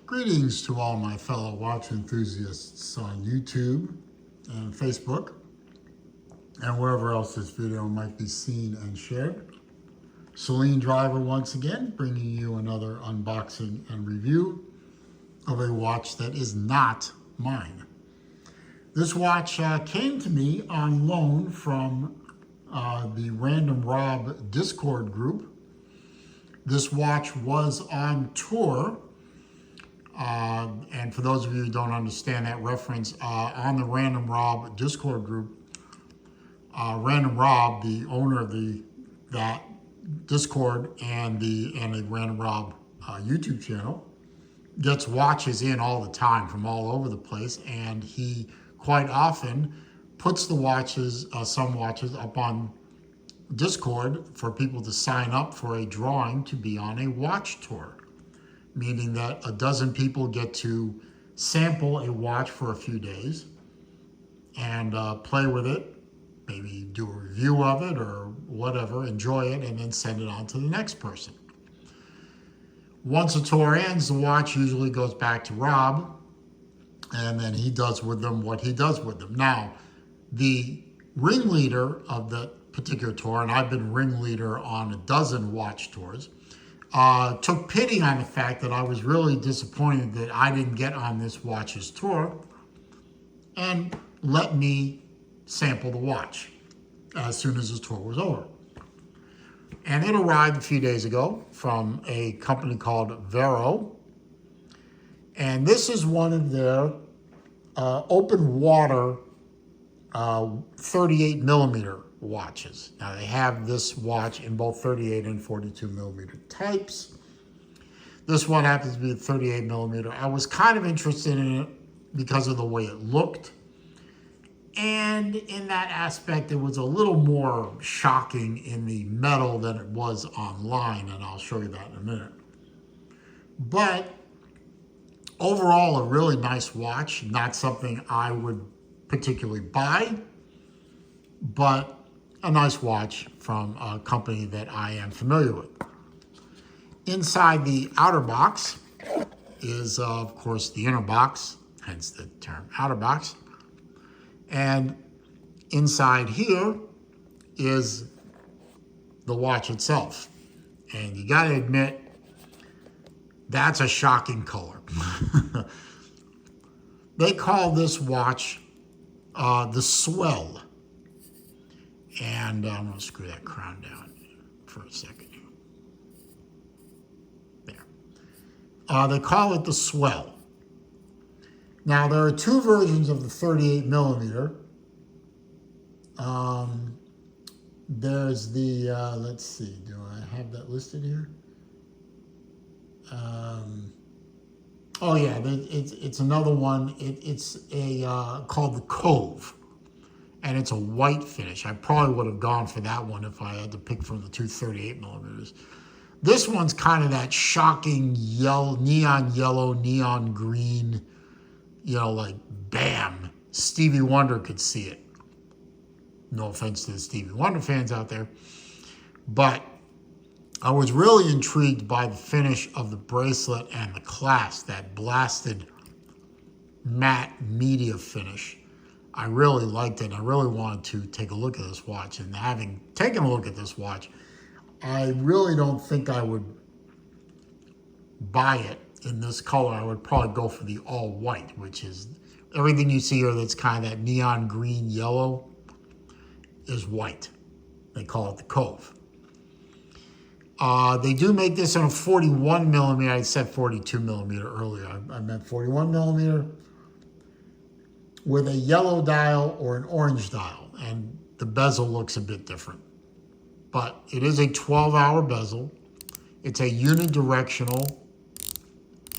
Greetings to all my fellow watch enthusiasts on YouTube and Facebook and wherever else this video might be seen and shared. Celine Driver once again bringing you another unboxing and review of a watch that is not mine. This watch came to me on loan from the Random Rob Discord group. This watch was on tour. And for those of you who don't understand that reference, on the Random Rob Discord group, Random Rob, the owner of that Discord and the Random Rob YouTube channel, gets watches in all the time from all over the place, and he quite often puts the watches, some watches, up on Discord for people to sign up for a drawing to be on a watch tour. Meaning that a dozen people get to sample a watch for a few days and play with it, maybe do a review of it or whatever, enjoy it, and then send it on to the next person. Once the tour ends, the watch usually goes back to Rob, and then he does with them what he does with them. Now, the ringleader of that particular tour, and I've been ringleader on a dozen watch tours, took pity on the fact that I was really disappointed that I didn't get on this watch's tour and let me sample the watch as soon as the tour was over. And it arrived a few days ago from a company called Vero. And this is one of their open water 38 millimeter watches. Now they have this watch in both 38 and 42 millimeter types. This one happens to be a 38 millimeter. I was kind of interested in it because of the way it looked. And in that aspect, it was a little more shocking in the metal than it was online, and I'll show you that in a minute. But overall, a really nice watch. Not something I would particularly buy, but a nice watch from a company that I am familiar with. Inside the outer box is, of course, the inner box, hence the term outer box. And inside here is the watch itself. And you got to admit, that's a shocking color. They call this watch the Swell. And I'm going to screw that crown down for a second. There. They call it the Swell. Now, there are two versions of the 38 millimeter. There's the, let's see, do I have that listed here? Oh yeah, it's another one. It's a called the Cove. And it's a white finish. I probably would have gone for that one if I had to pick from the two 38 millimeters. This one's kind of that shocking yellow, neon green, you know, like bam, Stevie Wonder could see it. No offense to the Stevie Wonder fans out there. But I was really intrigued by the finish of the bracelet and the clasp, that blasted matte media finish. I really liked it. I really wanted to take a look at this watch. And having taken a look at this watch, I really don't think I would buy it in this color. I would probably go for the all white, which is everything you see here that's kind of that neon green yellow is white. They call it the Cove. They do make this in a 41 millimeter. I said 42 millimeter earlier. I meant 41 millimeter. With a yellow dial or an orange dial, and the bezel looks a bit different. But it is a 12-hour bezel. It's a unidirectional,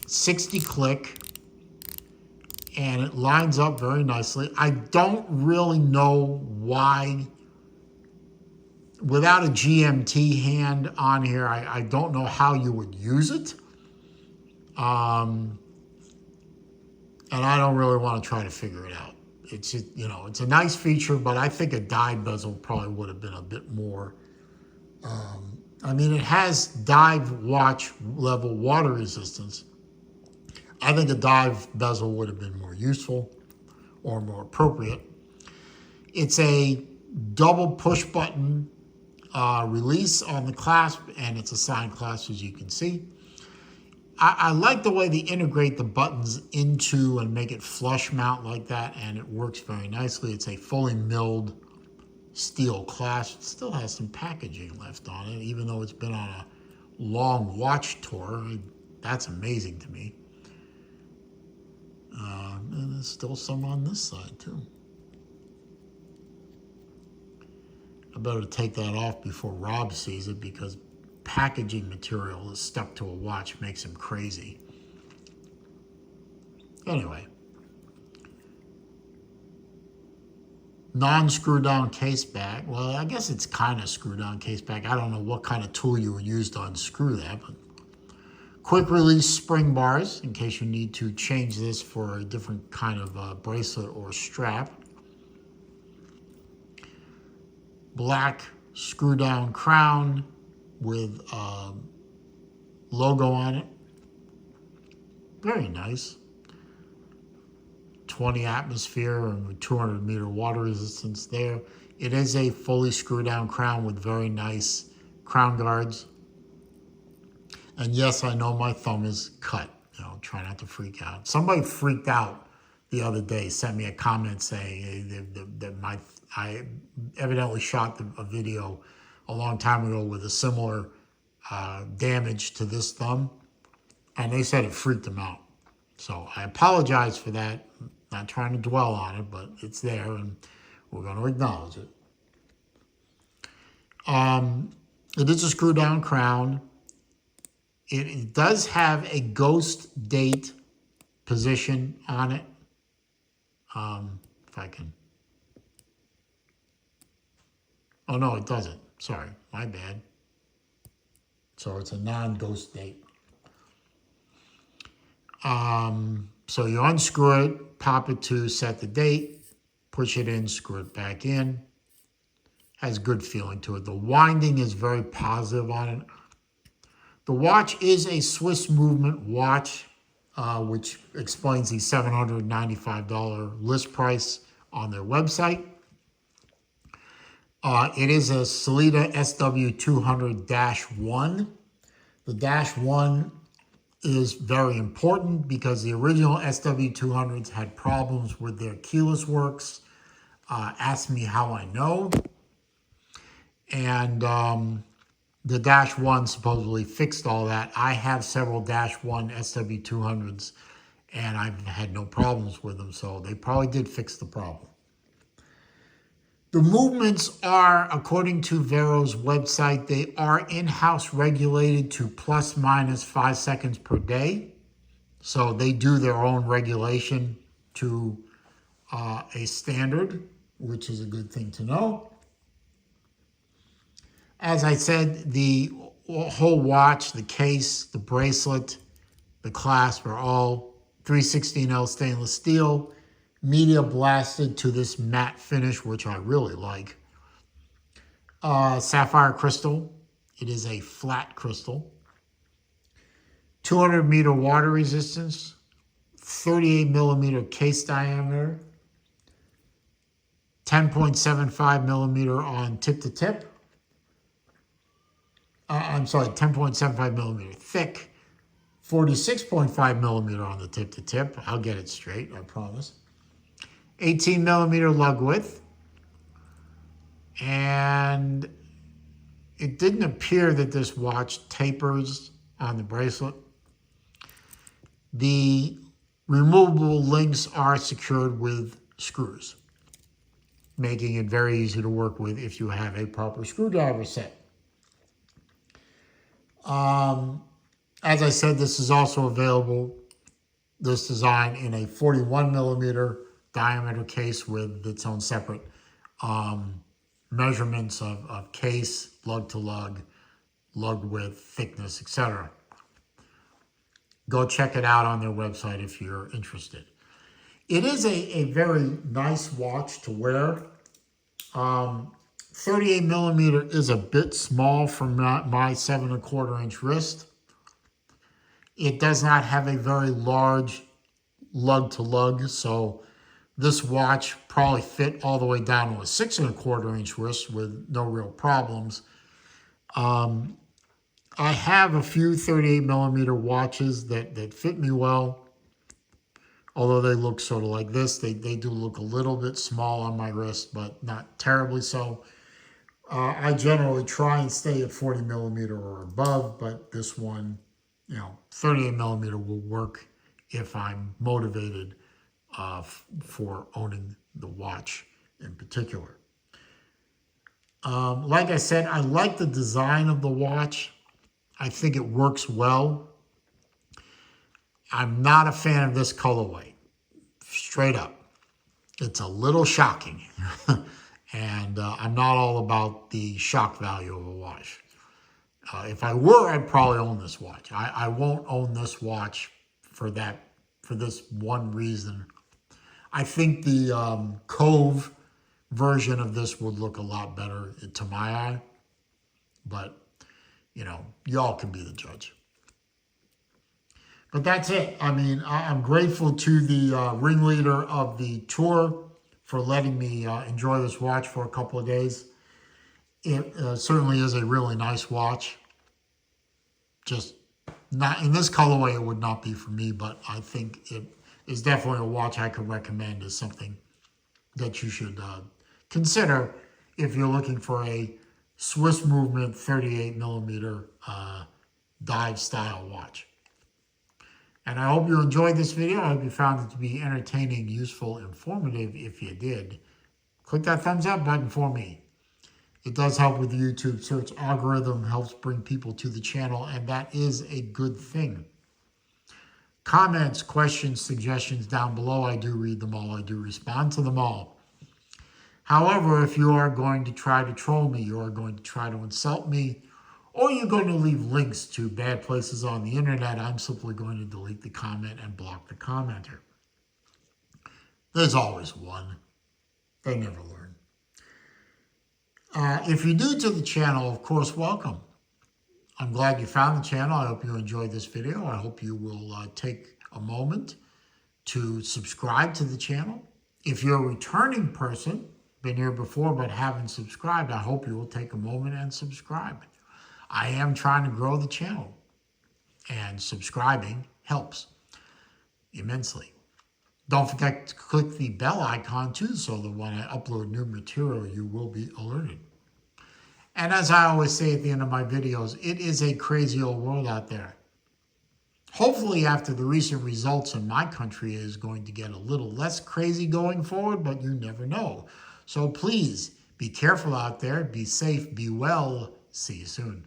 60 click, and it lines up very nicely. I don't really know why, without a GMT hand on here, I don't know how you would use it. And I don't really want to try to figure it out. It's, you know, it's a nice feature, but I think a dive bezel probably would have been a bit more. I mean, it has dive watch level water resistance. I think a dive bezel would have been more useful or more appropriate. It's a double push button release on the clasp, and it's a side clasp, as you can see. I like the way they integrate the buttons into and make it flush mount like that, and it works very nicely. It's a fully milled steel clasp. It still has some packaging left on it, even though it's been on a long watch tour. That's amazing to me. And there's still some on this side too. I better take that off before Rob sees it, because packaging material is stuck to a watch makes him crazy. Anyway, non-screw down case back. Well, I guess it's kind of screw down case back. I don't know what kind of tool you would use to unscrew that, but quick release spring bars in case you need to change this for a different kind of bracelet or strap. Black screw down crown with logo on it. Very nice. 20 atmosphere and 200 meter water resistance there. It is a fully screw down crown with very nice crown guards. And yes, I know my thumb is cut. You know, try not to freak out. Somebody freaked out the other day, sent me a comment saying that I evidently shot a video a long time ago with a similar damage to this thumb, and they said it freaked them out. So I apologize for that. Not trying to dwell on it, but it's there, and we're going to acknowledge it. It is a screw down crown. It does have a ghost date position on it. If I can. Oh, no, it doesn't. Sorry, my bad. So it's a non-ghost date. So you unscrew it, pop it to set the date, push it in, screw it back in. Has good feeling to it. The winding is very positive on it. The watch is a Swiss movement watch, which explains the $795 list price on their website. It is a Sellita SW200-1. The -1 is very important because the original SW200s had problems with their keyless works. Ask me how I know. And the -1 supposedly fixed all that. I have several -1 SW200s, and I've had no problems with them, so they probably did fix the problem. The movements are, according to Vero's website, they are in-house regulated to ±5 seconds per day. So they do their own regulation to a standard, which is a good thing to know. As I said, the whole watch, the case, the bracelet, the clasp are all 316L stainless steel, media blasted to this matte finish, which I really like. Sapphire crystal. It is a flat crystal. 200 meter water resistance. 38 millimeter case diameter. 10.75 millimeter on tip to tip. I'm sorry, 10.75 millimeter thick. 46.5 millimeter on the tip to tip. I'll get it straight, I promise. 18 millimeter lug width. And it didn't appear that this watch tapers on the bracelet. The removable links are secured with screws, making it very easy to work with if you have a proper screwdriver set. As I said, this is also available, this design, in a 41 millimeter diameter case with its own separate measurements of case, lug to lug, lug width, thickness, etc. Go check it out on their website if you're interested. It is a very nice watch to wear. 38 millimeter is a bit small for my 7¼ inch wrist. It does not have a very large lug to lug, so this watch probably fit all the way down to a 6.25-inch wrist with no real problems. I have a few 38 millimeter watches that fit me well. Although they look sort of like this, they do look a little bit small on my wrist, but not terribly so. I generally try and stay at 40 millimeter or above, but this one, 38 millimeter will work if I'm motivated for owning the watch in particular. Like I said, I like the design of the watch. I think it works well. I'm not a fan of this colorway, straight up. It's a little shocking. And I'm not all about the shock value of a watch. If I were, I'd probably own this watch. I won't own this watch for this one reason. I think the Cove version of this would look a lot better to my eye. But, y'all can be the judge. But that's it. I mean, I'm grateful to the ringleader of the tour for letting me enjoy this watch for a couple of days. It certainly is a really nice watch. Just not in this colorway, it would not be for me, but I think it is definitely a watch I could recommend as something that you should consider if you're looking for a Swiss movement 38 millimeter dive style watch. And I hope you enjoyed this video. I hope you found it to be entertaining, useful, informative. If you did, click that thumbs up button for me. It does help with the YouTube search algorithm, helps bring people to the channel, and that is a good thing. Comments, questions, suggestions down below. I do read them all. I do respond to them all. However, if you are going to try to troll me, you are going to try to insult me, or you're going to leave links to bad places on the internet, I'm simply going to delete the comment and block the commenter. There's always one. They never learn. If you're new to the channel, of course, welcome. I'm glad you found the channel. I hope you enjoyed this video. I hope you will take a moment to subscribe to the channel. If you're a returning person, been here before but haven't subscribed, I hope you will take a moment and subscribe. I am trying to grow the channel, and subscribing helps immensely. Don't forget to click the bell icon too, so that when I upload new material, you will be alerted. And as I always say at the end of my videos, it is a crazy old world out there. Hopefully after the recent results in my country is going to get a little less crazy going forward, but you never know. So please be careful out there, be safe, be well. See you soon.